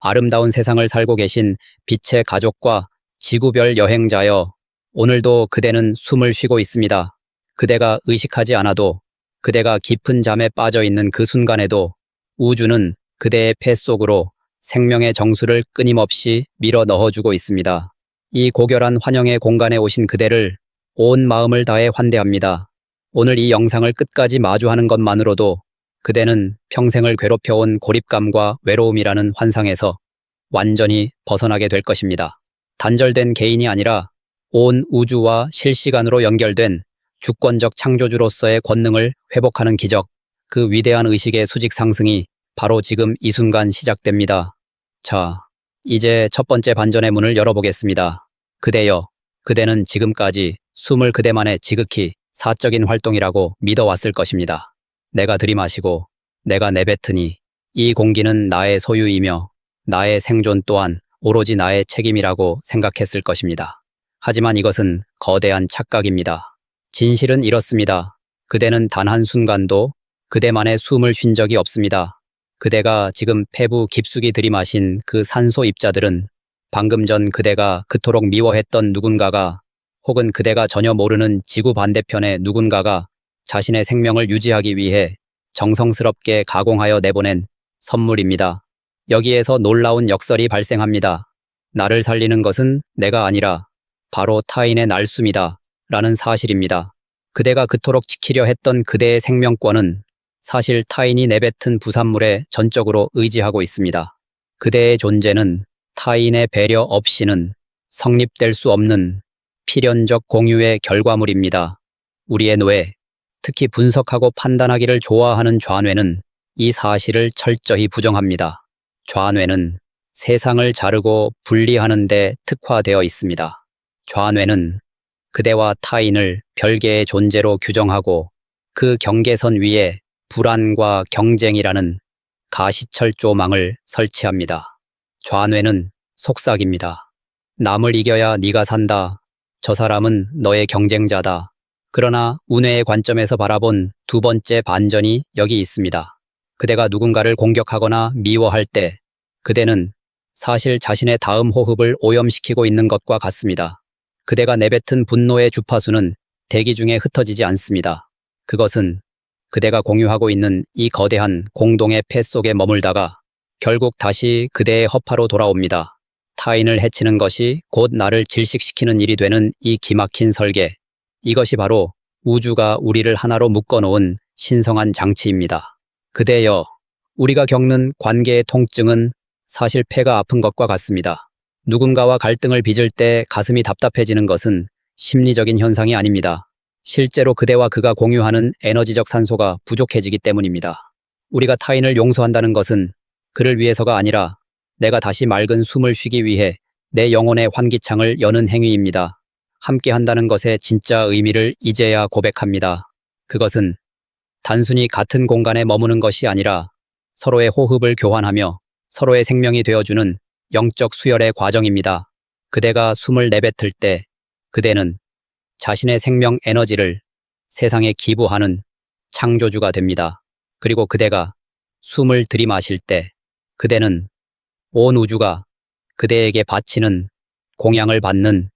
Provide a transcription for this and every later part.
아름다운 세상을 살고 계신 빛의 가족과 지구별 여행자여, 오늘도 그대는 숨을 쉬고 있습니다. 그대가 의식하지 않아도, 그대가 깊은 잠에 빠져 있는 그 순간에도 우주는 그대의 폐 속으로 생명의 정수를 끊임없이 밀어 넣어주고 있습니다. 이 고결한 환영의 공간에 오신 그대를 온 마음을 다해 환대합니다. 오늘 이 영상을 끝까지 마주하는 것만으로도 그대는 평생을 괴롭혀온 고립감과 외로움이라는 환상에서 완전히 벗어나게 될 것입니다. 단절된 개인이 아니라 온 우주와 실시간으로 연결된 주권적 창조주로서의 권능을 회복하는 기적, 그 위대한 의식의 수직 상승이 바로 지금 이 순간 시작됩니다. 자, 이제 첫 번째 반전의 문을 열어보겠습니다. 그대여, 그대는 지금까지 숨을 그대만의 지극히 사적인 활동이라고 믿어왔을 것입니다. 내가 들이마시고 내가 내뱉으니 이 공기는 나의 소유이며 나의 생존 또한 오로지 나의 책임이라고 생각했을 것입니다. 하지만 이것은 거대한 착각입니다. 진실은 이렇습니다. 그대는 단 한순간도 그대만의 숨을 쉰 적이 없습니다. 그대가 지금 폐부 깊숙이 들이마신 그 산소 입자들은 방금 전 그대가 그토록 미워했던 누군가가, 혹은 그대가 전혀 모르는 지구 반대편의 누군가가 자신의 생명을 유지하기 위해 정성스럽게 가공하여 내보낸 선물입니다. 여기에서 놀라운 역설이 발생합니다. 나를 살리는 것은 내가 아니라 바로 타인의 날숨이다 라는 사실입니다. 그대가 그토록 지키려 했던 그대의 생명권은 사실 타인이 내뱉은 부산물에 전적으로 의지하고 있습니다. 그대의 존재는 타인의 배려 없이는 성립될 수 없는 필연적 공유의 결과물입니다. 우리의 뇌, 특히 분석하고 판단하기를 좋아하는 좌뇌는 이 사실을 철저히 부정합니다. 좌뇌는 세상을 자르고 분리하는 데 특화되어 있습니다. 좌뇌는 그대와 타인을 별개의 존재로 규정하고 그 경계선 위에 불안과 경쟁이라는 가시철조망을 설치합니다. 좌뇌는 속삭입니다. 남을 이겨야 네가 산다. 저 사람은 너의 경쟁자다. 그러나 우뇌의 관점에서 바라본 두 번째 반전이 여기 있습니다. 그대가 누군가를 공격하거나 미워할 때 그대는 사실 자신의 다음 호흡을 오염시키고 있는 것과 같습니다. 그대가 내뱉은 분노의 주파수는 대기 중에 흩어지지 않습니다. 그것은 그대가 공유하고 있는 이 거대한 공동의 폐 속에 머물다가 결국 다시 그대의 허파로 돌아옵니다. 타인을 해치는 것이 곧 나를 질식시키는 일이 되는 이 기막힌 설계. 이것이 바로 우주가 우리를 하나로 묶어놓은 신성한 장치입니다. 그대여, 우리가 겪는 관계의 통증은 사실 폐가 아픈 것과 같습니다. 누군가와 갈등을 빚을 때 가슴이 답답해지는 것은 심리적인 현상이 아닙니다. 실제로 그대와 그가 공유하는 에너지적 산소가 부족해지기 때문입니다. 우리가 타인을 용서한다는 것은 그를 위해서가 아니라 내가 다시 맑은 숨을 쉬기 위해 내 영혼의 환기창을 여는 행위입니다. 함께 한다는 것의 진짜 의미를 이제야 고백합니다. 그것은 단순히 같은 공간에 머무는 것이 아니라 서로의 호흡을 교환하며 서로의 생명이 되어주는 영적 수혈의 과정입니다. 그대가 숨을 내뱉을 때 그대는 자신의 생명 에너지를 세상에 기부하는 창조주가 됩니다. 그리고 그대가 숨을 들이마실 때 그대는 온 우주가 그대에게 바치는 공양을 받는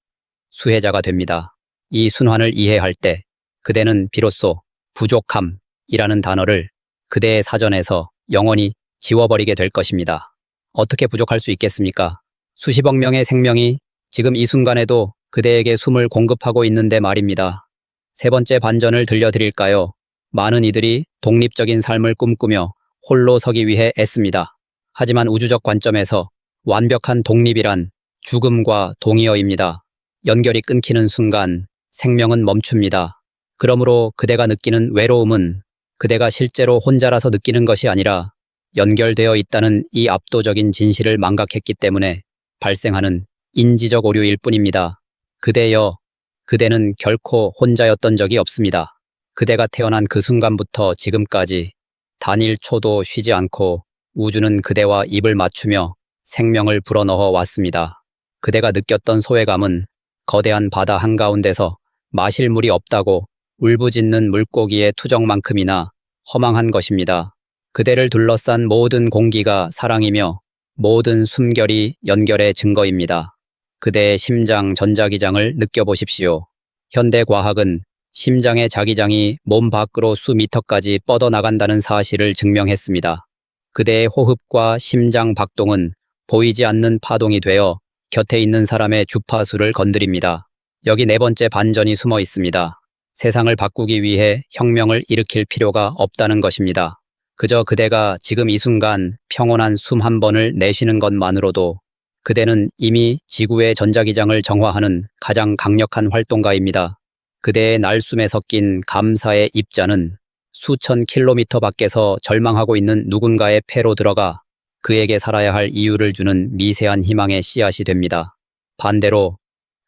수혜자가 됩니다. 이 순환을 이해할 때 그대는 비로소 부족함이라는 단어를 그대의 사전에서 영원히 지워버리게 될 것입니다. 어떻게 부족할 수 있겠습니까? 수십억 명의 생명이 지금 이 순간에도 그대에게 숨을 공급하고 있는데 말입니다. 세 번째 반전을 들려드릴까요? 많은 이들이 독립적인 삶을 꿈꾸며 홀로 서기 위해 애씁니다. 하지만 우주적 관점에서 완벽한 독립이란 죽음과 동의어입니다. 연결이 끊기는 순간 생명은 멈춥니다. 그러므로 그대가 느끼는 외로움은 그대가 실제로 혼자라서 느끼는 것이 아니라 연결되어 있다는 이 압도적인 진실을 망각했기 때문에 발생하는 인지적 오류일 뿐입니다. 그대여, 그대는 결코 혼자였던 적이 없습니다. 그대가 태어난 그 순간부터 지금까지 단일 초도 쉬지 않고 우주는 그대와 입을 맞추며 생명을 불어넣어 왔습니다. 그대가 느꼈던 소외감은 거대한 바다 한가운데서 마실 물이 없다고 울부짖는 물고기의 투정만큼이나 허망한 것입니다. 그대를 둘러싼 모든 공기가 사랑이며 모든 숨결이 연결의 증거입니다. 그대의 심장 전자기장을 느껴보십시오. 현대 과학은 심장의 자기장이 몸 밖으로 수미터까지 뻗어나간다는 사실을 증명했습니다. 그대의 호흡과 심장 박동은 보이지 않는 파동이 되어 곁에 있는 사람의 주파수를 건드립니다. 여기 네 번째 반전이 숨어 있습니다. 세상을 바꾸기 위해 혁명을 일으킬 필요가 없다는 것입니다. 그저 그대가 지금 이 순간 평온한 숨 한 번을 내쉬는 것만으로도 그대는 이미 지구의 전자기장을 정화하는 가장 강력한 활동가입니다. 그대의 날숨에 섞인 감사의 입자는 수천 킬로미터 밖에서 절망하고 있는 누군가의 폐로 들어가 그에게 살아야 할 이유를 주는 미세한 희망의 씨앗이 됩니다. 반대로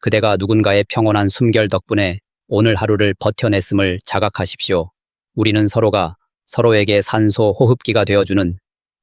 그대가 누군가의 평온한 숨결 덕분에 오늘 하루를 버텨냈음을 자각하십시오. 우리는 서로가 서로에게 산소 호흡기가 되어주는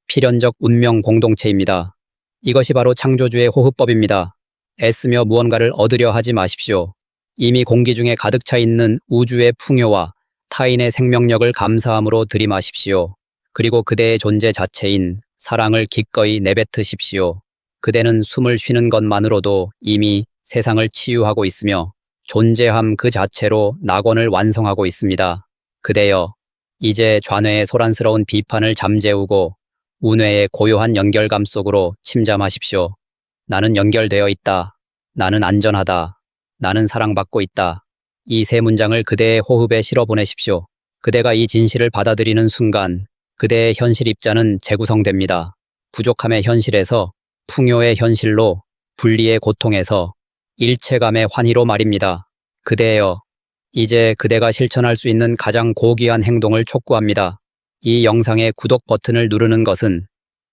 필연적 운명 공동체입니다. 이것이 바로 창조주의 호흡법입니다. 애쓰며 무언가를 얻으려 하지 마십시오. 이미 공기 중에 가득 차 있는 우주의 풍요와 타인의 생명력을 감사함으로 들이마십시오. 그리고 그대의 존재 자체인 사랑을 기꺼이 내뱉으십시오. 그대는 숨을 쉬는 것만으로도 이미 세상을 치유하고 있으며 존재함 그 자체로 낙원을 완성하고 있습니다. 그대여, 이제 좌뇌의 소란스러운 비판을 잠재우고 우뇌의 고요한 연결감 속으로 침잠하십시오. 나는 연결되어 있다. 나는 안전하다. 나는 사랑받고 있다. 이 세 문장을 그대의 호흡에 실어 보내십시오. 그대가 이 진실을 받아들이는 순간 그대의 현실 입자는 재구성됩니다. 부족함의 현실에서 풍요의 현실로, 분리의 고통에서 일체감의 환희로 말입니다. 그대여, 이제 그대가 실천할 수 있는 가장 고귀한 행동을 촉구합니다. 이 영상의 구독 버튼을 누르는 것은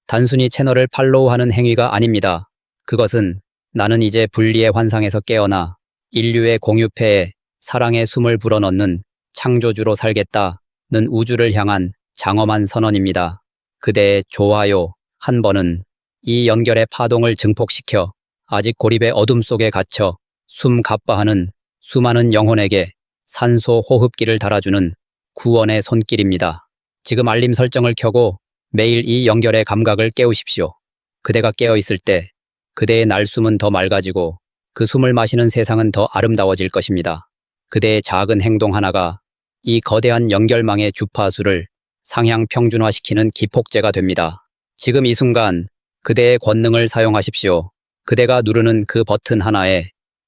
단순히 채널을 팔로우하는 행위가 아닙니다. 그것은 나는 이제 분리의 환상에서 깨어나 인류의 공유폐에 사랑의 숨을 불어넣는 창조주로 살겠다는 우주를 향한 장엄한 선언입니다. 그대의 좋아요 한 번은 이 연결의 파동을 증폭시켜 아직 고립의 어둠 속에 갇혀 숨 가빠하는 수많은 영혼에게 산소 호흡기를 달아주는 구원의 손길입니다. 지금 알림 설정을 켜고 매일 이 연결의 감각을 깨우십시오. 그대가 깨어있을 때 그대의 날숨은 더 맑아지고 그 숨을 마시는 세상은 더 아름다워질 것입니다. 그대의 작은 행동 하나가 이 거대한 연결망의 주파수를 상향 평준화시키는 기폭제가 됩니다. 지금 이 순간 그대의 권능을 사용하십시오. 그대가 누르는 그 버튼 하나에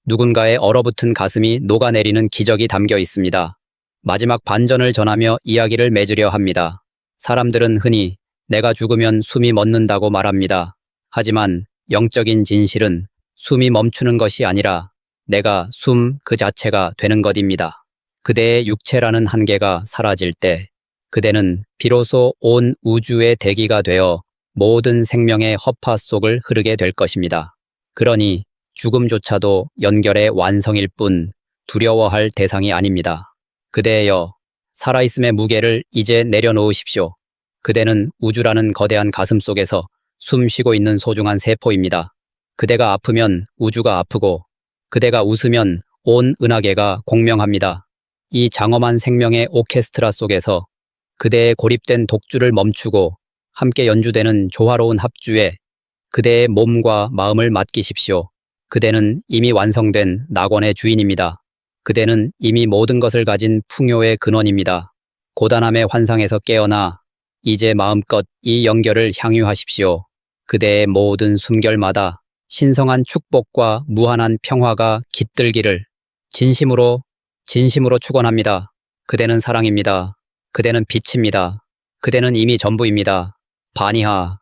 누군가의 얼어붙은 가슴이 녹아내리는 기적이 담겨 있습니다. 마지막 반전을 전하며 이야기를 맺으려 합니다. 사람들은 흔히 내가 죽으면 숨이 멎는다고 말합니다. 하지만 영적인 진실은 숨이 멈추는 것이 아니라 내가 숨 그 자체가 되는 것입니다. 그대의 육체라는 한계가 사라질 때 그대는 비로소 온 우주의 대기가 되어 모든 생명의 허파 속을 흐르게 될 것입니다. 그러니 죽음조차도 연결의 완성일 뿐 두려워할 대상이 아닙니다. 그대여, 살아있음의 무게를 이제 내려놓으십시오. 그대는 우주라는 거대한 가슴 속에서 숨 쉬고 있는 소중한 세포입니다. 그대가 아프면 우주가 아프고 그대가 웃으면 온 은하계가 공명합니다. 이 장엄한 생명의 오케스트라 속에서 그대의 고립된 독주를 멈추고 함께 연주되는 조화로운 합주에 그대의 몸과 마음을 맡기십시오. 그대는 이미 완성된 낙원의 주인입니다. 그대는 이미 모든 것을 가진 풍요의 근원입니다. 고단함의 환상에서 깨어나 이제 마음껏 이 연결을 향유하십시오. 그대의 모든 숨결마다 신성한 축복과 무한한 평화가 깃들기를 진심으로 축원합니다. 그대는 사랑입니다. 그대는 빛입니다. 그대는 이미 전부입니다. 바니하.